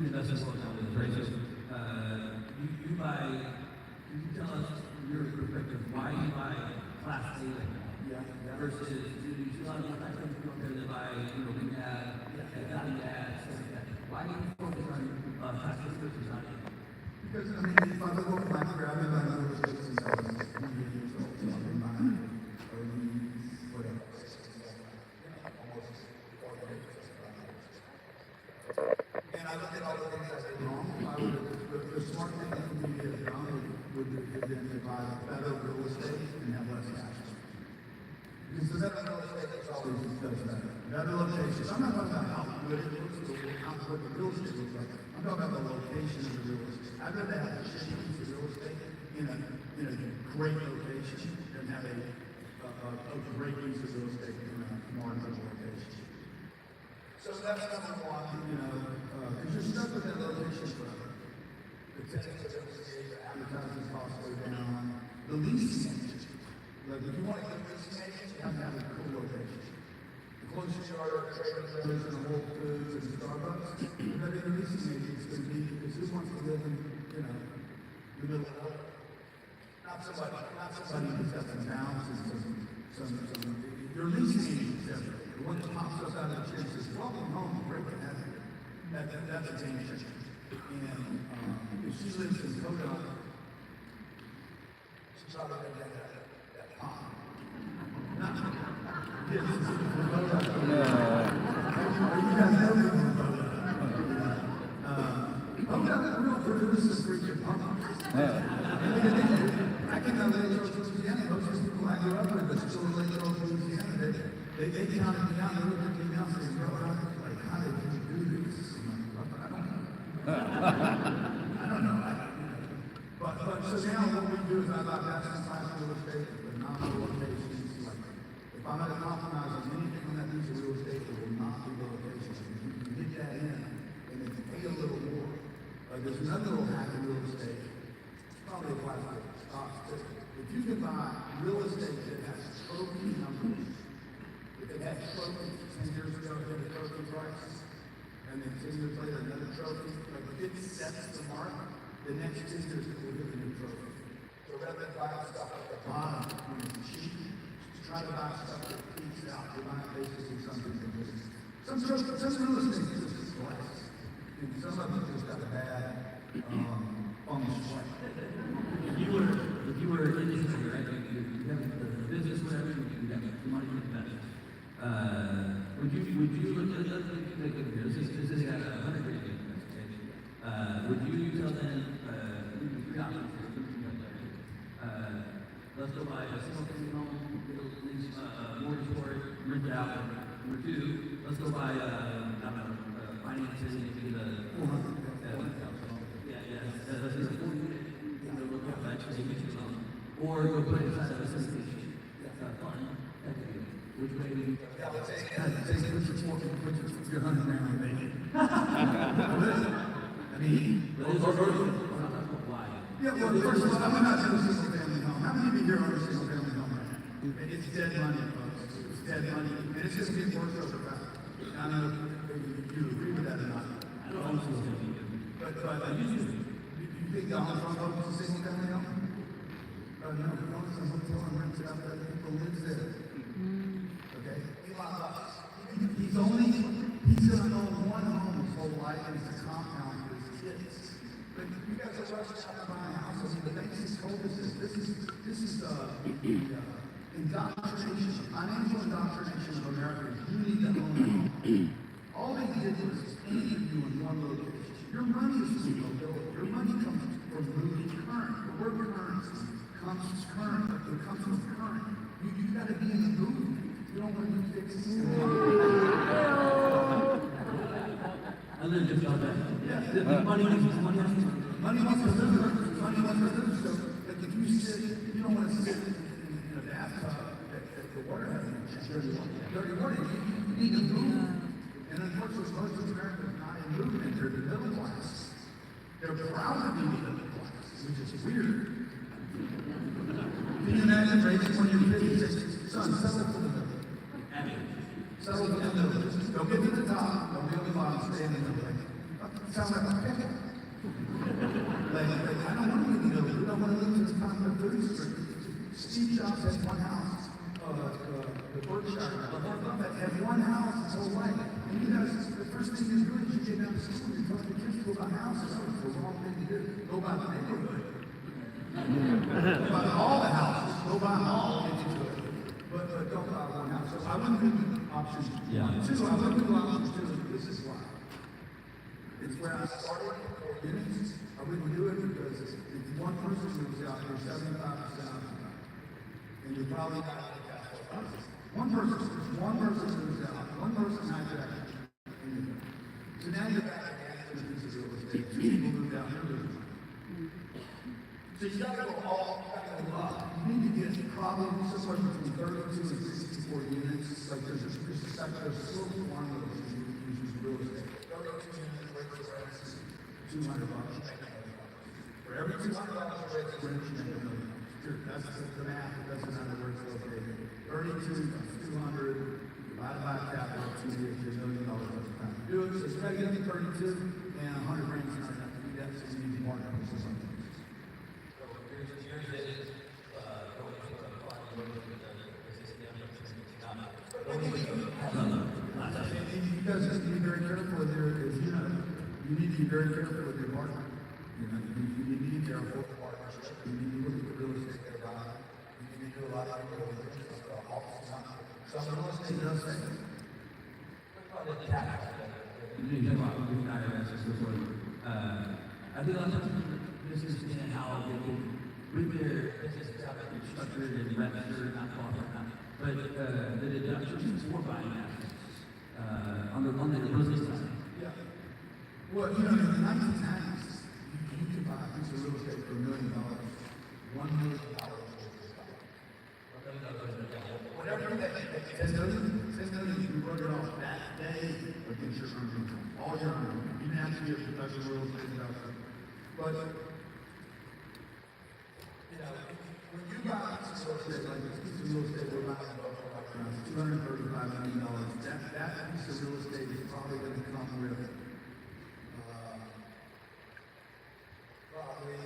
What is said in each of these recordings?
investors all the time with this, right? So, you buy, can you tell us your perspective, why you buy Class A like that? Yeah. Versus, you see a lot of people out there that buy, big ad, value ads, stuff like that. Why do you focus on Class A versus not A? Because, I mean, if I look at my grab, I've been over 60 since I was 20 years old, so I've been buying early, whatever, almost 40 years. And I look at all the things I did wrong. The smart thing for me to have done would have been to buy better real estate and have less cash. Because the better real estate is always does better. Better locations. I'm not talking about how good it looks or what the real estate looks like. I'm talking about the location of the real estate. I'd rather have a shitty piece of real estate in a great location than have a great piece of real estate in a marginal location. So that's number one, because you're stuck with that location forever. The tenants are going to stay, the advertising costs go down. The leasing agent, like if you want to get a leasing agent, you have to have a cool location. The closer you are to Trader Joe's and Whole Foods and Starbucks, the better the leasing agent's going to be, because who wants to live in, the middle of nowhere? Not somebody who's got some houses and some your leasing agent is everything. The one that pops up out of the chair and says, welcome home, great to have you. That's a game changer. And if she lives in Cardone, she's probably going to get that pop. Yes, it's in Cardone. You guys know me from Cardone. Real produces freaking pumpkins. Back in the late Louisiana, those people I grew up with, but still in late Louisiana, they counted me out, they looked at me out and said, how did you do this? I'm like, I don't know. But so now what we do is I buy best class real estate, but not the locations. Like, if I'm going to compromise on anything on that piece of real estate, it will not be the location. If you can get that in, and if you pay a little more, there's another little hack in real estate. It's probably applies to stocks too. If you can buy real estate that has trophy numbers, if it had trophies 10 years ago, it had a trophy price, and then 10 years later, another trophy, like if it sets the mark, the next 10 years it will give a new trophy. So rather than buying stuff at the bottom when it's cheap, just try to buy stuff that peaks out. You're buying basically something that is. Some real estate is just glass. And some of them just got a bad function. If you were in this industry, right? You have the business, whatever, you have the money to invest. Would you look at this is got 100 grand investment, okay? Would you tell them three options here? Let's go buy a single family home, lease mortgage for it, rent it out. Number two, let's go buy finances and get a 400. Or go put it inside of a syndication. That's fun. Which way do you go? Let's say put your 100 grand on bacon. I mean, why? Yeah, well, first of all, I'm not doing a single family home. How many of you here own a single family home right now? It's dead money, folks. It's dead money. And it's just getting worse over time. I don't know if you agree with that or not. I don't own a single family home. But you think Donald Trump owns a single family home? No, he owns a hotel and rents it out to other people lives there. Okay? Elon Musk. He's gonna own one home his whole life and it's a compound for his kids. But you guys are rushing out to buy a house. I mean, the banks has told us this is indoctrination, financial indoctrination of America. You need to own a home. All they did was anchor you in one location. Your money is from mobility. Your money comes from moving current. The word currency comes current. It comes from current. You got to be in the movement. You don't want to be fixing it. I live just on that. Yeah. Money wants to live. So, like if you sit, you don't want to sit in a bathtub at the water having dirty water. You need to move. And unfortunately, most of America is not in movement. They're the middle class. They're proud to be the middle class, which is weird. Can you imagine raising one of your kids and say, son, settle for the middle. Settle for the middle. Don't get to the top. Don't be on the bottom. Stay in the middle. sounds like a pick. Like, I don't want to live in the I don't want to live in this kind of food street. Steve Jobs has one house. The Berkshire, Warren Buffett had one house his whole life. And you guys, the first thing you do is you get down to school and you tell the kids to go buy houses. That was the wrong thing to do. Go buy the neighborhood. Go buy all the houses. Go buy them all into it. But don't buy one house. So I wouldn't do option two. I wouldn't do option two. This is why. It's where I started for units. I wouldn't do it because if one person moves out, you're 75% out. And you're probably not going to cash flow process. One person moves out, one person hijacks it. So now you're back again to the piece of real estate. Two people moved out here. So you gotta go up. You need to get probably somewhere between 32 and 64 units. Like there's a slow formula that you use real estate. 32 units, regular rents, $200. For every $200 rent, you make $1 million. That's the math. It doesn't matter where it's located. 32 times 200 divided by capital, $2 million over time. Do it. So you gotta get up to 32 and 100 grand is not enough to do that. So you need more numbers or something. You guys just need to be very careful with your, as you know, you need to be very careful with your partner. You know, you need to be careful with partnership. You need to look at the real estate they buy. You need to do a lot of real estate stuff all the time. Some real estate does things. I think a lot of times misunderstand how they can bring their business up and structure it and register, not profit, but the deductions for buying assets on the real estate side. Yeah. Well, you know, in the 1990s, you could buy a piece of real estate for $1 million. $1 million. Whatever you think, 10 million, you wrote it off that day against your earnings. All your earnings. You didn't have to be a professional real estate investor. But, you know, when you buy a piece of real estate, like this piece of real estate we're buying around $235 million, that piece of real estate is probably going to come with probably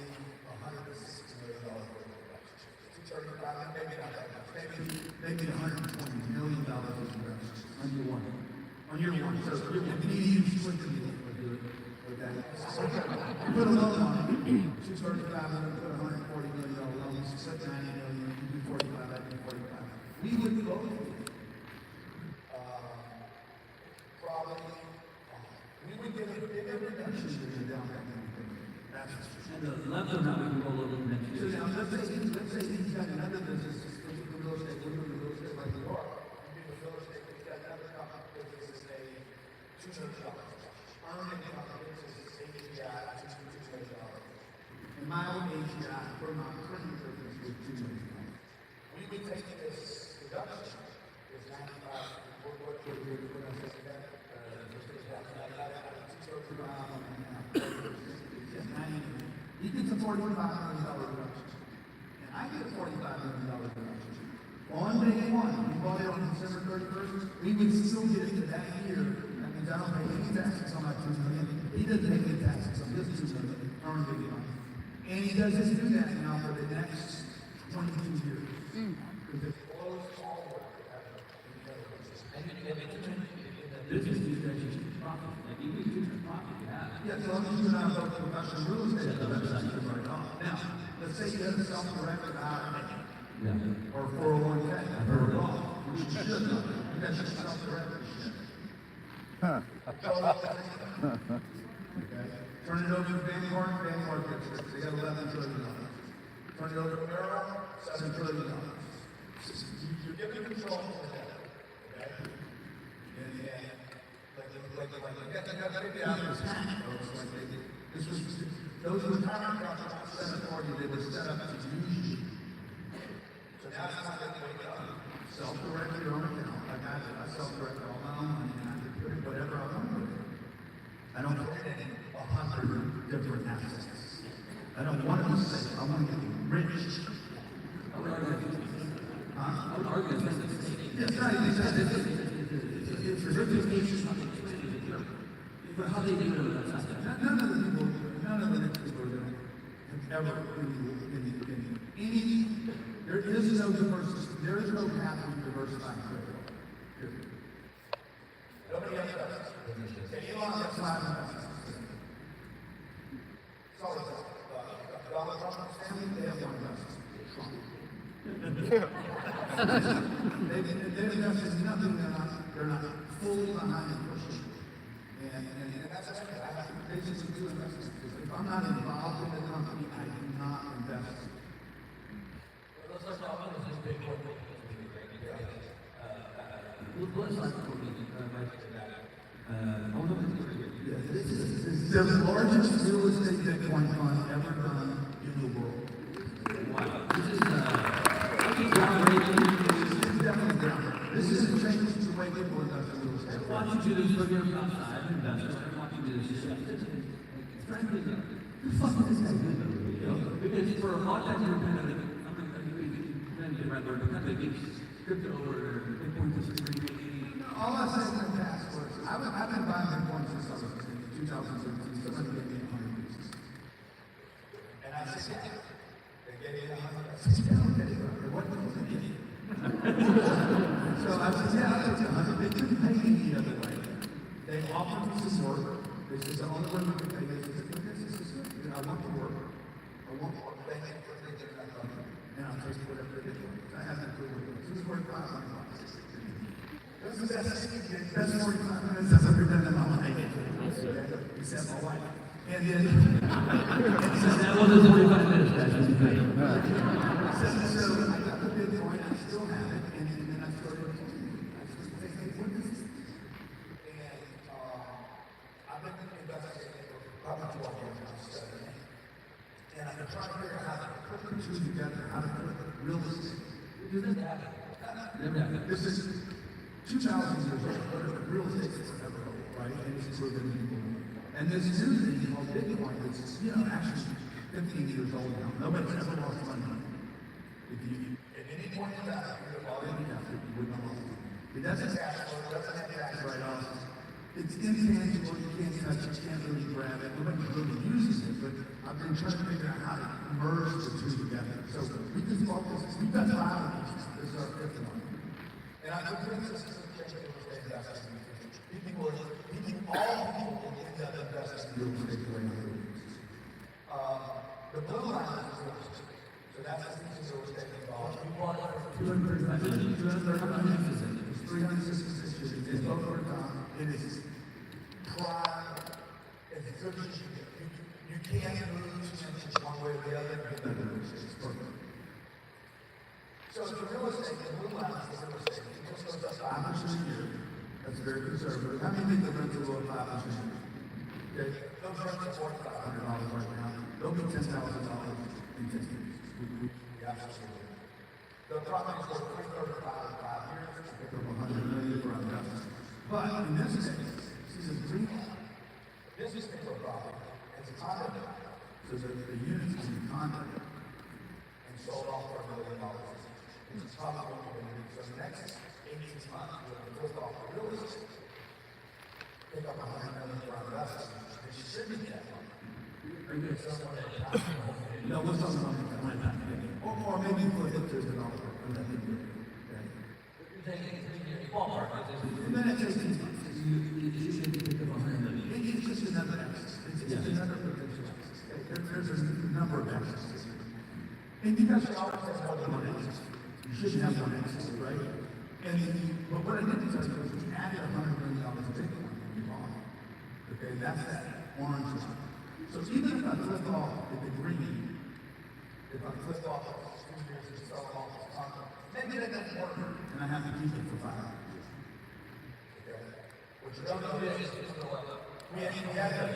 $160 million worth of investment. 235, maybe not that much. Maybe $120 million of investment. On year one. On year one. So you need to use split the deal. Okay. You put a loan on it. 235, I'm going to put $140 million loan. You split $90 million. You do 45, I do 45. We would both probably we would give a bigger reduction to the down payment. And the left or not, we can roll over next So year. now let's say he's got another business, the real estate, we're doing real estate like you are. You're doing real estate, he's got another company business, say $2 million. Earning company business, AGI, $2 million. And my own AGI for my printing business was $2 million. We would take this reduction, this 95, what I said that, you get a $45 million reduction. And I get a $45 million reduction. On day one, we bought it on December 31st, we would still get it to that year. That means I don't pay any taxes on my $2 million. He doesn't pay any taxes on his $2 million, earn big money. And he doesn't do that now for the next 22 years. Because it blows all the way. Business is actually profit. Like, even if it's profit, Yeah, so long as you're not about professional real estate, that's right off. Now, let's say you have a self-directed IRA or 401k, which you should know. That's just self-directed shit. Okay. Turn it over to Vanguard gets it. They got $11 trillion. Turn it over to Merrill, $7 trillion. You're giving control to the debt. Okay? Those retirement accounts are not set up for you, they were set up to use you. So now it's time to wake up. Self-direct your own account. Like I did, I self-direct all my own money and I can put it whatever I want with it. I don't put it in 100 different assets. I don't want to be safe, I want to be rich. I would argue that's the same. That's right, it's ridiculous. But how they do it, that's not. ever in any, there is no diversity, there is no path to diversifying credit. Period. Nobody else does. Okay, Elon has 5 investments. Sorry, Donald Trump's family, they have 1 investment. Trump. They've invested in nothing, they're not fully behind the push. And that's actually, I have to basically do investments. If I'm not involved in the company, I do not invest. Let's talk about this big one. Let's talk about This is the largest real estate Bitcoin fund ever done in the world. Wow. This is groundbreaking. This is definitely groundbreaking. This is a change to the way people invest in real estate. I want you to do this for your outside investors. I want you to do this. Frankly, who the fuck is this guy doing? Because for a long time, you're kind of like, crypto or Bitcoin security. All I said in the past was, I've been buying Bitcoin since I was in 2017. Somebody gave me 100 pieces. And I said, yeah. They gave me 100. I said, yeah, okay. What was it? So I said, yeah, I'll take 100. They couldn't pay me the other way. They offered me some work. They said, the only way we can pay this is if this is good. I want to work. I want to work. They can't put it in that company. And I'll take whatever they get. I have that clue what it was. This is worth $500. This is the best 45 minutes I've ever done in my life. Except my wife. And then, that wasn't 45 minutes, that's what you think. so I got the Bitcoin, I still have it, and then I started continuing. I just say, hey, what is this? And I've been investigating for probably 12 years now, studying. And I've been trying to figure out how to put the two together, how to put real estate. It doesn't happen. Never happened. This is 2,000 years old, whatever, real estate is forever old, right? And it's proven people. And this new thing called Bitcoin, that's, actually 15 years old now. Nobody's ever lost money. If you, at any point in time, you have already invested, you wouldn't have lost money. It doesn't cash flow, it doesn't have tax write-offs. It's intangible, you can't touch it, you can't really grab it. Nobody really uses it, but I've been trying to figure out how to merge the two together. So we just bought this, we've got 5 of these. This is our 5th one. And I think this is a change in real estate investing. All people will end up investing in real estate the way I do. The blue line is real estate. So that's the piece of real estate involved. We bought it for $235 million. It's 366 years. It's over time. It is prime. It's good as you get. You can't lose just one way or the other. It's perfect. So the real estate, the blue line is the real estate. It just goes up 5% a year. That's very conservative. How many think the rent's a little 5%? Okay? Those rents are $4,500 right now. They'll be $10,000 in 10 years. We absolutely. The property's worth $335 in 5 years. We pick up $100 million for our investment. But in this case, this is a dream. This is a property. It's a condo. So the units can be condo and sold off for $1 million. This is probably what we're going to do. So the next 18 months, we're going to flip off the real estate, pick up $100 million for our investment, and distribute that money. No, we'll talk about that. Or maybe put it to a developer. And then it takes 18 months. You should pick up $100 million. It's just another axis. It's another potential axis. There's a number of axes. And you guys should always have more than one axis. You shouldn't have one axis, right? But what I didn't tell you is we added $100 million of Bitcoin when we bought it. Okay, that's that orange line. So even if I flip off the green, if I flip off the 2 years and sell off the contract, maybe that doesn't work, and I have to keep it for 5 years. Okay? Which is going to be we actually had that. I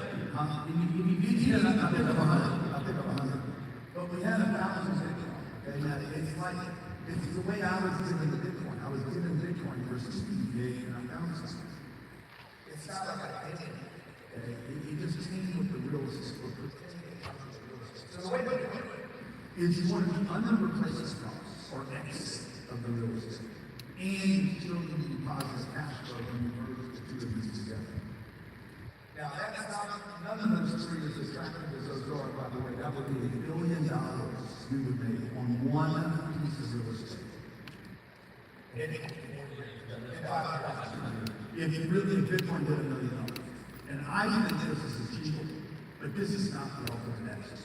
pick up 100. But we had 1,000 Bitcoin. Okay, now it's like, it's the way I was given the Bitcoin. I was given Bitcoin for $68, and I found something. It's not like I did it. Okay? It just came with the real estate. So the way to do it is you want to be under replacement costs or exit of the real estate. And you still need to positive cash flow when you merge the two of these together. Now that's not, none of those those three, as attractive as those are, by the way, that would be $1 billion we would make on one piece of real estate. If Bitcoin did $1 million. And I think this is achievable, but this is not the ultimate exit.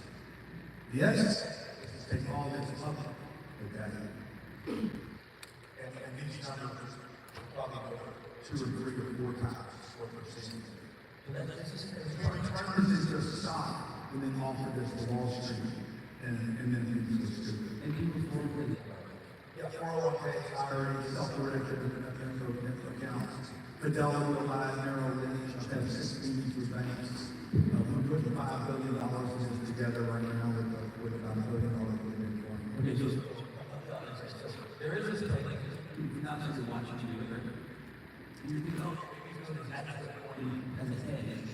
The exit is to take all this public, okay? And these numbers probably go 2 or 3 or 4 times what we're seeing. Turn this into a stock and then offer this to Wall Street and then things go stupid. And people fall for it. Yeah, 401k, IRAs, self-directed accounts, Fidelity, Alive, Merrill Lynch, have 16 for banks. We're putting $5 billion in this together right now with about $1 billion in Bitcoin. Okay, so there is this thing, not just watching you, you know, as a hedge,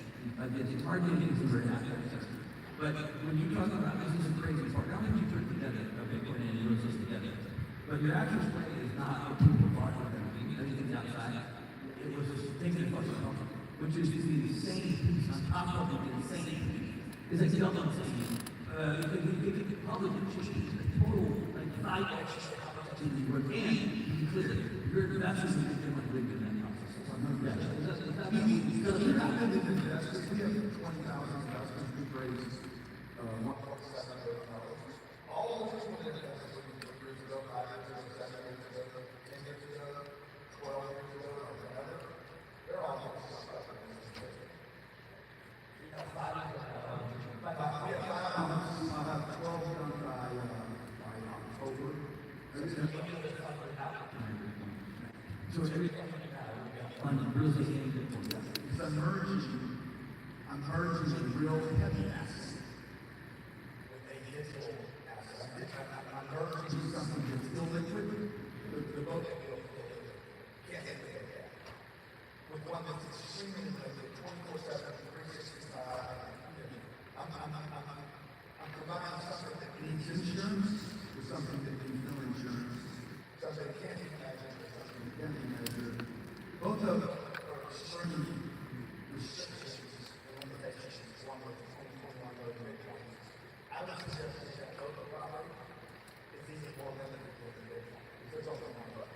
it's hard to get into very accurate. But when you talk about this is a crazy part, not when you put together a Bitcoin and euros together, but your actual play is not what people thought you were going to be, everything's outside. It was just taking a fucking company, which is the insane piece on top of the insane piece. It's like double insane. You could probably change the total, like 5x to the word, and you could, your investors would be like really good at that process. Because you're not going to invest, we have 20,000 investors, we raised $1.7 billion. All of those people that invested 3 years ago, 5 years ago, 7 years ago, 10 years ago, 12 years ago, or whatever, they're all going to suck up in this business. We have 5 months. I'll have 12 done by October. So everything on the real estate is I'm merging a real heavy asset with a digital asset. I'm merging something that's illiquid, the boat that we can't get rid of that, with one that's extremely liquid, 24/7, 365. I'm providing something that needs insurance with something that needs no insurance, something that can't be measured with something that can be measured. Both of them are extreme restrictions and limitations. One with 2021 load Bitcoin. I would suggest that both the property is even more limited than Bitcoin. Because it's also one load.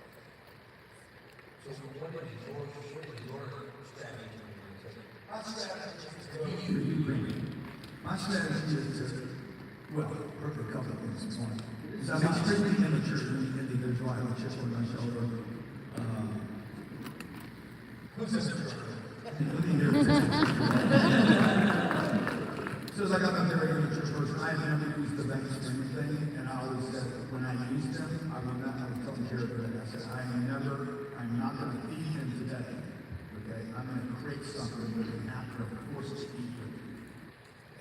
So what is your strategy? My strategy is to My strategy is to, well, work a couple of things. One is I'm extremely immature individual. I have a chip on my shoulder. Who's this? So as I got a very immature person, I never used the banks for anything, and I always said when I used them, I would not have some character. I said, I'm not going to feed him today. Okay, I'm going to create something that they have to force to eat with.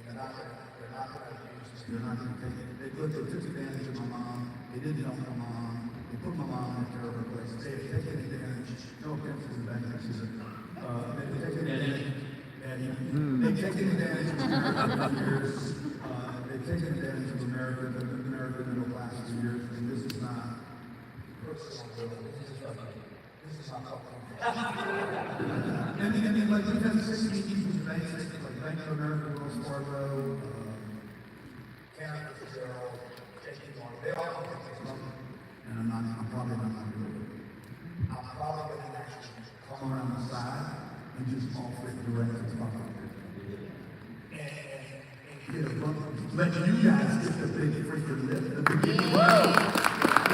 They're not going to use it. They're not going to take it. They took advantage of my mom. They didn't help my mom. They put my mom in a terrible place. They have taken advantage. No offense to the bank system. They've taken advantage. They've taken advantage of America for years. They've taken advantage of America, the American middle class for years. And this is not personal. This is not helpful. And like we've had 60 people in banks, like Bank of America, Wells Fargo, Canada, Fitzgerald, JP Morgan, they all have this money. And I'm probably not going to do it. I'm probably going to actually come around the side and just offer it direct to the public. And get a bunch, let you guys get the big freaking lift, the beginning. Let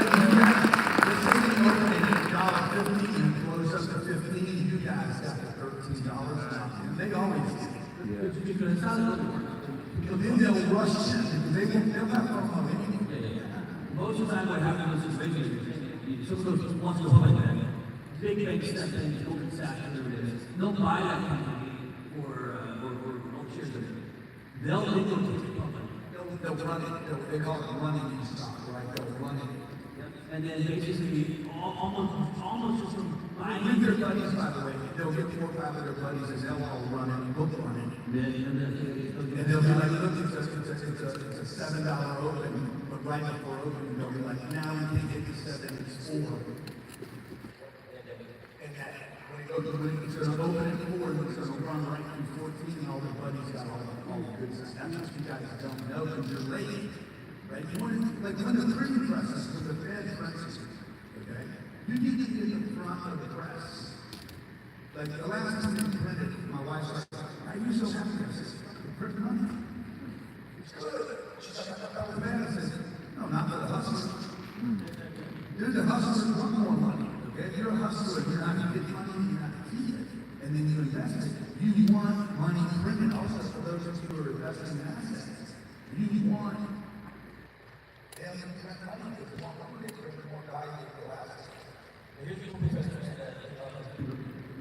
you guys, let's say you open it at $1.50 and close up to 15, you guys got the $13 now. And they always do. Because it's not a little work. Because then they'll rush in, they'll have fun with it. Most of the time what happens is basically, some of those wants to go like that. Big step in, Goldman Sachs, whatever it is. They'll buy that company or all shares of it. They'll take it public. They'll run it, they call it running stock, right? They'll run it. And then basically, almost just from buying. With their buddies, by the way, they'll get 4 or 5 of their buddies and they'll all run it, book run it. And they'll be like, look, it's a $7 open, but right before opening, they'll be like, now we can't get to 7, it's 4. And that, when it goes, it's going to open at 4, and it's going to run right through 14, and all their buddies got all business. That's what you guys don't know because you're late, right? You want to, like when the printing presses, when the Fed presses, okay? You need to get in front of the press. Like the last time you printed, my wife's like, "Are you so happy?" I said, "Print money. It's good." She's like, "I thought that was bad." I said, "No, not for the hustler. Dude, the hustlers want more money. Okay, if you're a hustler, you're not going to get money, you're not going to keep it, and then you invest it. You want money printed. Also, for those of you who are investing in assets, you want them to print money because they want money to bring more value to the assets. Here's the only question that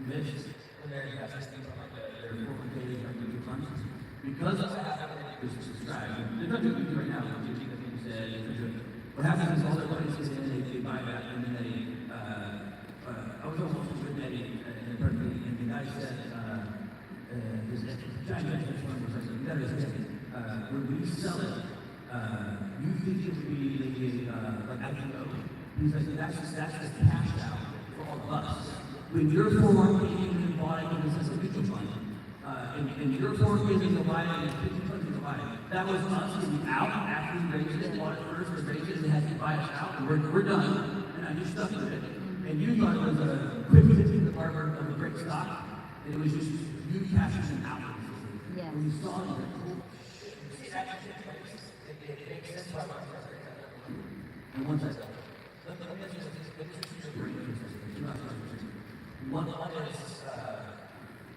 mentions when they're investing like their 401k or mutual funds. Because of what happened in business strategy, they're not doing it right now. What you said, what happens is all their money is in, they buy back, and then they. I was almost with a and the guy said, his giant fund was like, you gotta say, when you sell it, you think it would be like IPO. He's like, that's just cash out for all of us. When you're 401k and buying this as a mutual fund, and your 401k is divided and 50 funds is divided, that was us getting out after we raised it, bought it first, we raised it, and they had to buy us out, and we're done. And I just stuck with it. And you thought it was a quick fix in the harbor of a great stock, and it was just you cashing out. Yeah. When you saw it, you're like, oh, shit. It makes sense why my brother. And once I said, let me ask you this, let me just use your brain for a second. One is,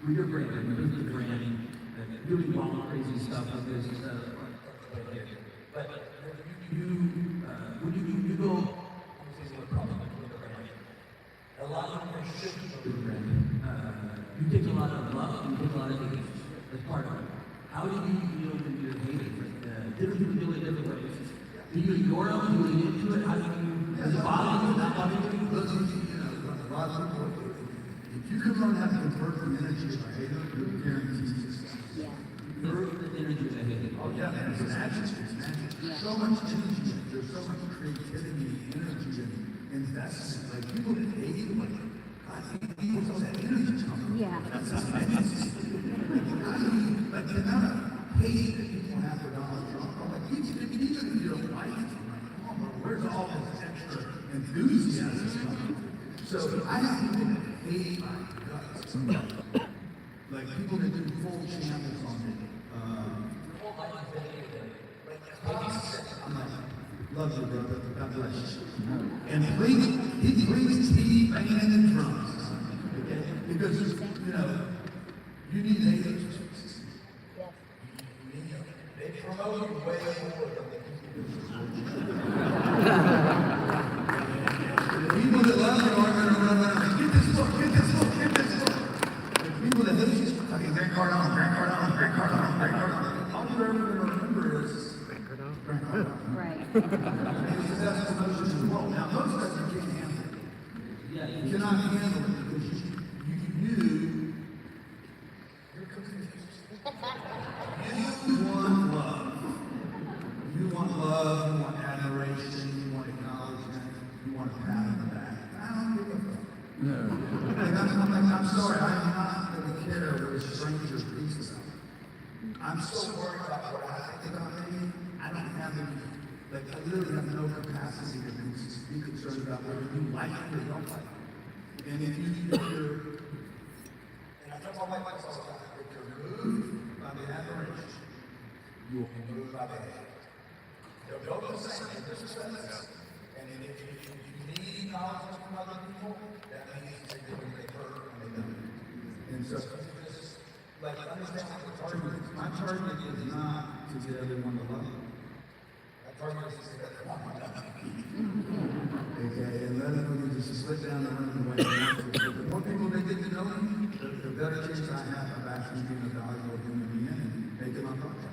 with your brand, your business brand, doing wild, crazy stuff like this, but when you go, a lot of them should go to the brand. You take a lot of love, you take a lot of hate. That's part of it. How do you deal with your haters? Different people deal with different ways. Do you ignore them? Do you lean into it? How do you, does it bother you? Not bother you? Listen, a lot of people, if you can learn how to convert the energy of a hater, you're guaranteed success. Yeah. Convert the energy of a hater. Oh yeah, man, it's magic. It's magic. Yeah. So much energy. There's so much creativity, energy, and investment. Like people that hate you, like, God, where's all that energy come from? Yeah. That's amazing. How do you, like, the amount of hate that people have for Donald Trump, I'm like, even if you don't like it, I'm like, come on, bro, where's all this extra enthusiasm coming from? So I have people that hate my guts. Like people that do full channels on me. I'm like, love you, brother. God bless you. And he brings tea, band, and drums. Okay? Because, you need haters. Yes. They promote you way more than the people that love you are going to run around. Get this book, get this book, get this book. The people that hate you, okay, Grant Cardone. All you're ever going to remember is Grant Cardone. Right. Because that's the most in the world. Now, most of us can't handle it. Yeah, You cannot handle it because you're confused. You want love. You want love, you want admiration, you want acknowledgement, you want a pat on the back. I don't give a fuck. I'm sorry, I'm not going to care what a stranger thinks about me. I'm so worried about what I think about me. I don't have any, I literally have no capacity to be concerned about whether you like it or don't like it. And if you're, and I tell my wife all the time, if you're moved by the admiration, you will be moved by the hate. They'll go the same in this sense. And if you need acknowledgement from other people, that means they do what they heard and they don't. And so, just understand what the target is. My target is not to get everyone to love me. My target is to get everyone to love me. Okay, and let them just slip down the run the way they want to. The more people they get to know me, the better chance I have of actually being a valuable human being and making my progress.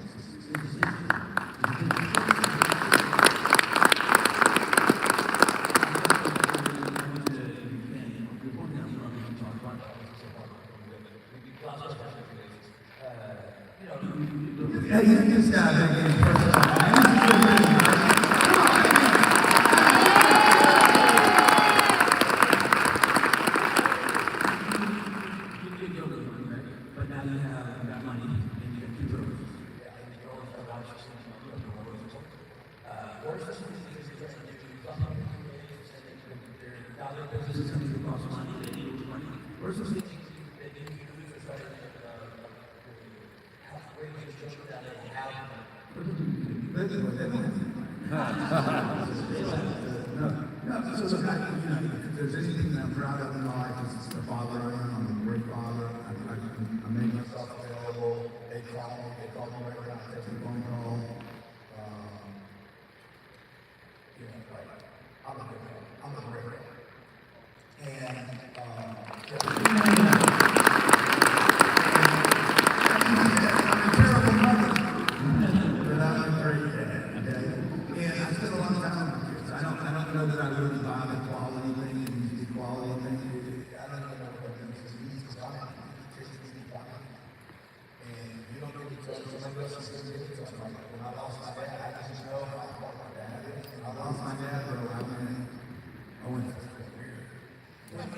Yeah, you just got to get but now you have money and you have two girls. sure that they have they don't have no, so look, if there's anything that I'm proud of in my life, it's the father I am. I'm a great father. I make myself available. They call me right around, take the phone call. Like, I'm a great man. I'm a great man. And, I'm a terrible mother, but I'm a great dad, okay? And I spend a lot of time with my kids. I don't know that I really buy the quality thing and the equality thing. I don't even know what it means to buy. Kids need to buy. And you don't get to tell somebody else is going to get it. So like, when I lost my dad, I just know how important my dad is. When I lost my dad, bro, I went weird. I'm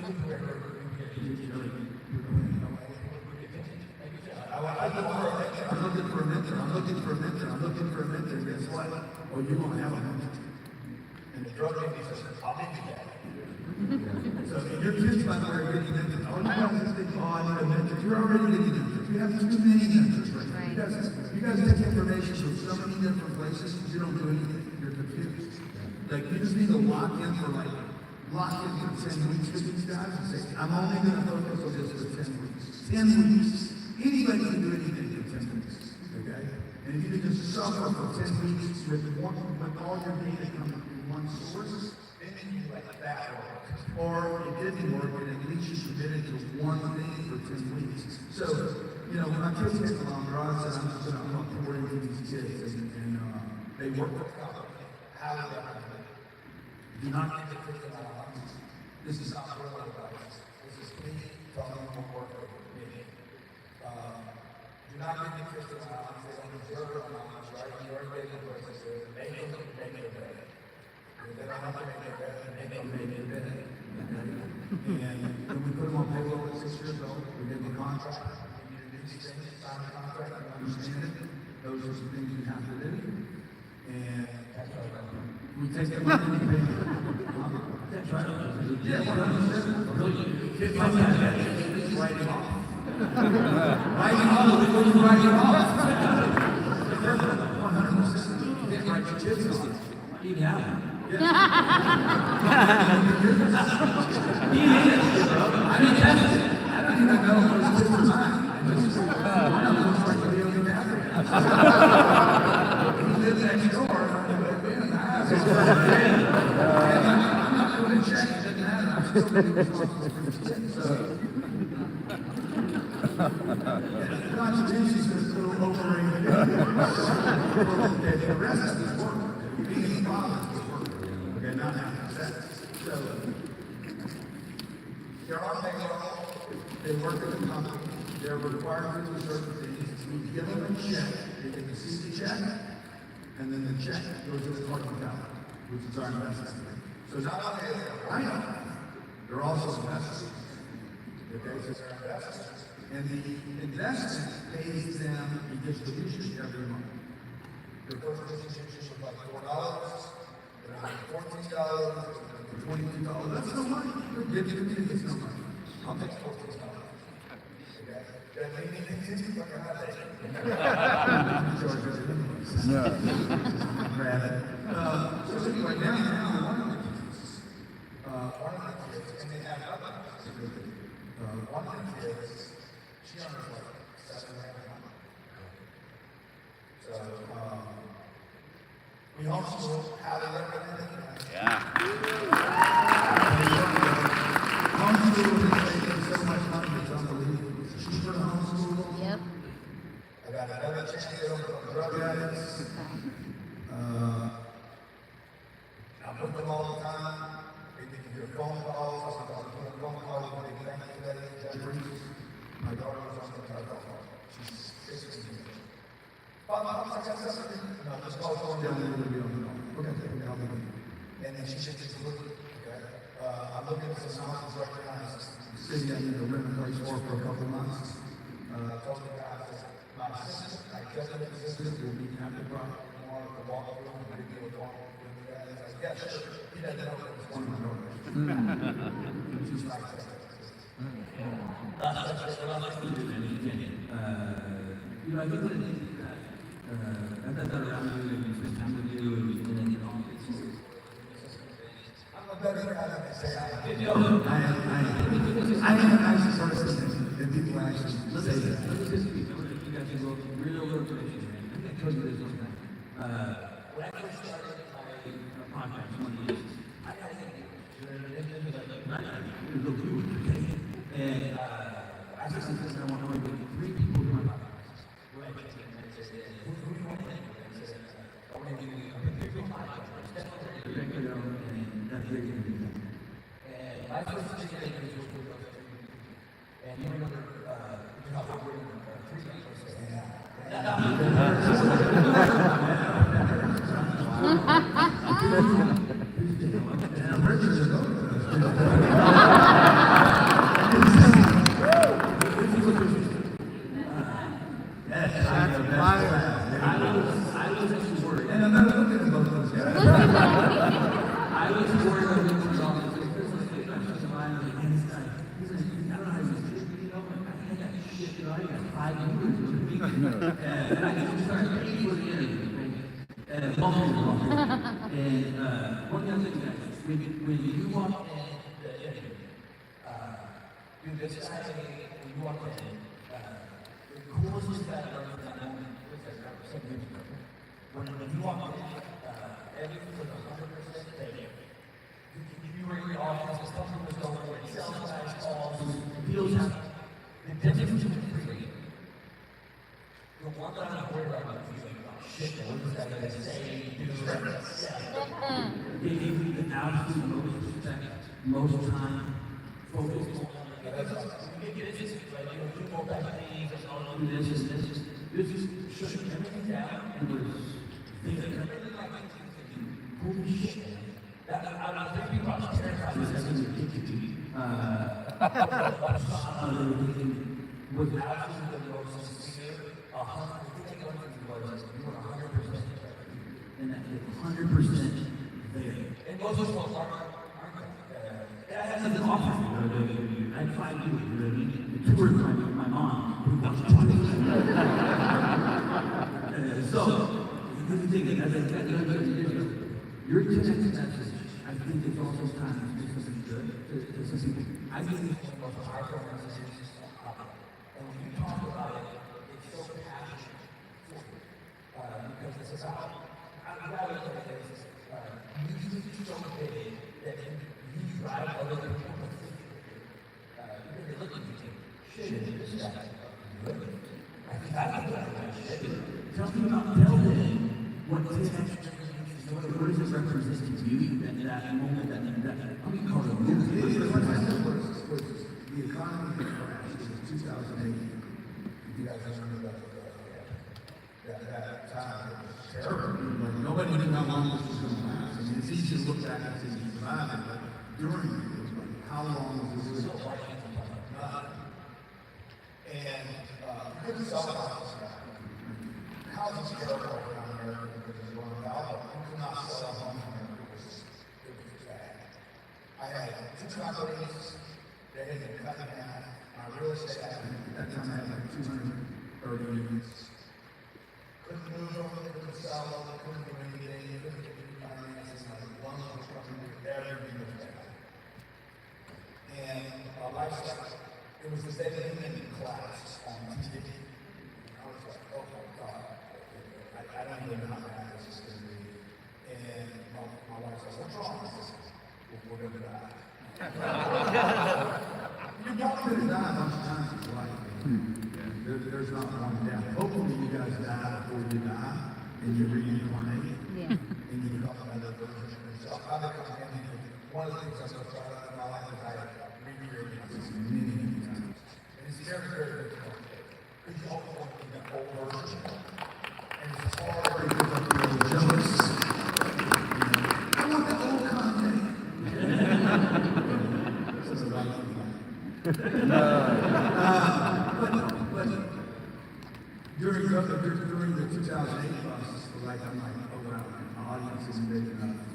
looking for a mentor. Guess what? Oh, you won't have a mentor. And the drug company says, I'll give you that. So if your kids, by the way, are getting mentored, oh, you guys think, oh, I need a mentor. You're already getting mentored. You have too many mentors right now. You guys take information from so many different places, you don't do anything. You're confused. Like, you just need to lock in for 10 weeks with these guys and say, I'm only going to focus on this for 10 weeks. 10 weeks. Anybody can do anything in 10 weeks. Okay? And if you can just suffer for 10 weeks with all your data coming from one source, then you do like that work. Or it didn't work, and at least you committed to one thing for 10 weeks. So, when my kids came along, Rod said, I'm just going to pour into these kids, and they work for the company. How do they do not get the kids in my life. This is not real advice. This is me telling them what work with me. Do not get the kids in my life. They don't deserve our knowledge, right? You already gave them places. Make them make their bed. If they don't have to make their bed, make them make their bed. And when we put them on payroll at 6 years old, we give them a contract. You need to do these things, sign a contract, you understand it. Those are some things you have to do. And we take that money and pay them. That's right. Yeah, 100%. Write it off. Write it off before you write it off. 100%. You can't write your kids off. Yeah. I don't even know if those kids are mine. One of them looks like a Leo DiCaprio. He lives next door. I'm not going to check. It doesn't matter. I'm still going to be responsible for his kids. The Constitution's just a little overrated. The rest of this work, being a father is work. Okay, not having sex. So, there are payroll. They work at the company. They're required to do certain things. We give them a check. They can receive the check, and then the check goes to the working capital, which is our investment. So not only is it right on, they're also investors. Okay, so they're investors. And the investment pays them a distribution every month. Their first distribution was like $4, then like $14, $22. That's no money. Give it to me, it's no money. I'll take $14. Okay? That may be easy, but you're not taking it. No. Grab it. So anyway, now, one of the kids, and they have other one of the kids, she earns like $7 grand a month. So, we homeschool. How they recommend it? Yeah. Homeschool is making so much money, it's unbelievable. It's cheaper to homeschool. Yep. I got another chance to get over from drug addicts. I put them all the time. They can hear phone calls. I was doing phone calls when they came today. My daughter was on the telephone. She's 16 years old. I got something. No, just call phone down there. Okay, I'll be with you. And then she said, just look. Okay. I'm looking at some houses right now. The city I need to rent a place for a couple of months. I told the guys that my assistant, my executive assistant, will be at the property tomorrow to walk through and video the walk through. Yeah, sure. He doesn't know it was one of my daughters. She's my executive assistant. I think that I've done that around you and spend time with you and then, you know, I'm a better guy than I say I am. you know, I am a nice person, and people actually say that. let me just speak. I want to you guys to go real information, man. I think I told you this one time. When I first started my podcast 20 years, I had a and I just said, I want to get 3 people to my podcast. Right? And I said, who do you want to name? And I said, I want to give you a big podcast. And that's very good. And my first thing I did was go to and you remember, you know, how we're 3 people saying, And I'm ready to go. I was actually worried. And I'm not looking at both those guys. I was worried about this was all this business thing. I was just lying on the inside. He's like, I don't know how you do it, you know, I got shit, you know, I got 5 years with me. And I just started paying for the interview. And bumping. And one of the other things, guys, when you walk in the interview, dude, this guy, when you walk in, the coolest thing that I learned from that moment was that 7 years ago. When you walk in, everything was 100% there. You were in the office, the customer was going, sales guys, calls, deals happening. The difference between the 3, the one that I'm worried about is like, oh shit, what is that gonna say? They gave me the absolute most respect, most time, focus. You get this, like, you know, do more bad things, and all do this, this is shutting everything down, and was thinking, holy shit, that, I was thinking about terrified, this is ridiculous. Was absolutely the most sincere, 100%, and that 100% there. And most of us aren't that has nothing to offer you. I find you, you know what I mean? The tour is my mom, who wants to talk to you. So, you think that your text message, I think it's also time to do something good. I think it's one of the most powerful messages. And when you talk about it, it's so passionate. Because it's about, I would say this, music is so big that you drive other people to think. They look at you and think, shit, this guy's good. I think I can do that shit. Tell them what it is. What does it represent to you at that moment, that how do you call it a movie? The economy crashed in 2008. You guys remember that time? It was terrible. Like, nobody knew how long this was going to last. I mean, it's easy to look back and say you survived it, but during it, it was like, how long was this going to last? And you couldn't sell houses. Housing's terrible around here because it's going out. You could not sell a home here because it was bad. I had 2 properties that had been cut in half. My real estate at that time I had like 230 units. Couldn't move them, couldn't sell them, couldn't do anything, couldn't get new finances. Like one was coming to everything was bad. And my lifestyle, it was this editing class on TV. I was like, oh my God, I don't even know how bad this is going to be. And my wife says, what's wrong with this? We're going to die. You're not going to die a bunch of times in your life. There's not one death. Hopefully you guys die before you die, and you reincarnate, and you become another version of yourself. I've become one of the things I so proud of in my life is I recreated this many times. And it's very, very difficult. Because you always want to be the whole version. And it's hard because I'm really jealous. I want the old content. This is a lot of fun. But during the 2008 process, like I'm like, oh wow, my audience isn't big enough.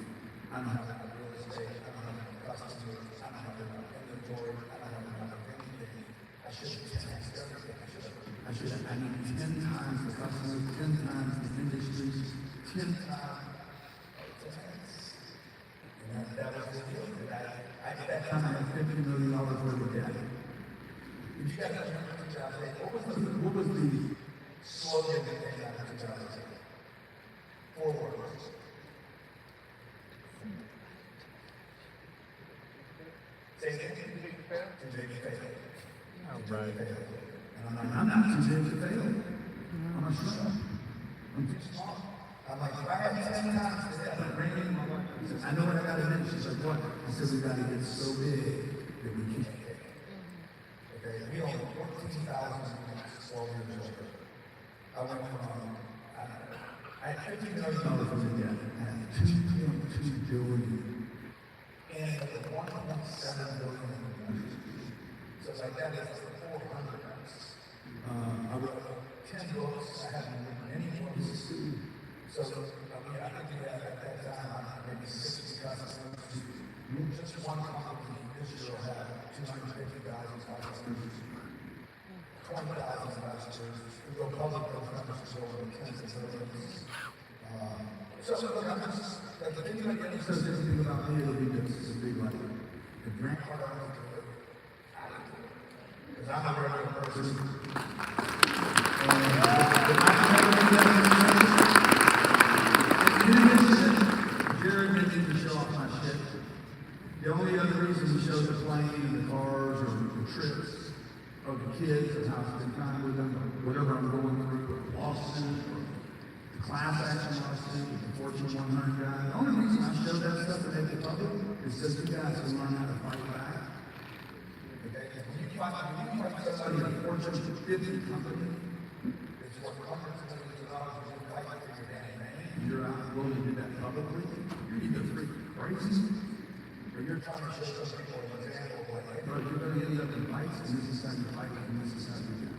I don't have enough real estate. I don't have enough customers. I don't have enough inventory. I don't have enough anything. I should have 10x everything. I need 10 times the customers, 10 times the 10-time attendance. And that was the deal. At that time, I had $50 million worth of debt. Did you guys remember 2008? What was the slogan that came out of 2008? 4 words. Say it again. Too big to fail? Too big to fail. Oh, right. And I'm not too big to fail. I'm a strong. I'm too small. I'm like, if I had 10 times today, I'm bringing my wife. He says, I know what I gotta do. She's like, what? I said, we gotta get so big that we can't take it. Okay, we own 14,000 units, 12 years old. I went from, I had $50 million worth of debt. I had $2.2 billion. And with 1.7 billion in investors. So it's like that is 400 bucks. I wrote 10 books. I haven't written any more books. So, I think we had at that time, maybe 60 customers. Just one company this year will have 250,000 customers, 20,000 investors. We go public, those numbers go over tens of millions. So look, I'm just, like, if anybody says anything about me, it'll be this. It's a big life. If Grant Cardone can do it, I can do it. Because I'm a regular person. Jared didn't need to show off my shit. The only other reason we showed the plane and the cars or the trips or the kids and how I spend time with them or whatever I'm going through, or Boston, or the class action lawsuit, with the Fortune 100 guy. The only reason I showed that stuff to make it public is just you guys can learn how to fight back. Okay? When you fight somebody in a Fortune 50 company, it's what hundreds of millions of dollars when you fight for your damn name, and you're out willing to do that publicly, you're either freaking crazy, or you're trying to show some people an example of like, hey, bro, you're going to end up in fights, and this is how you fight, and this is how you do it.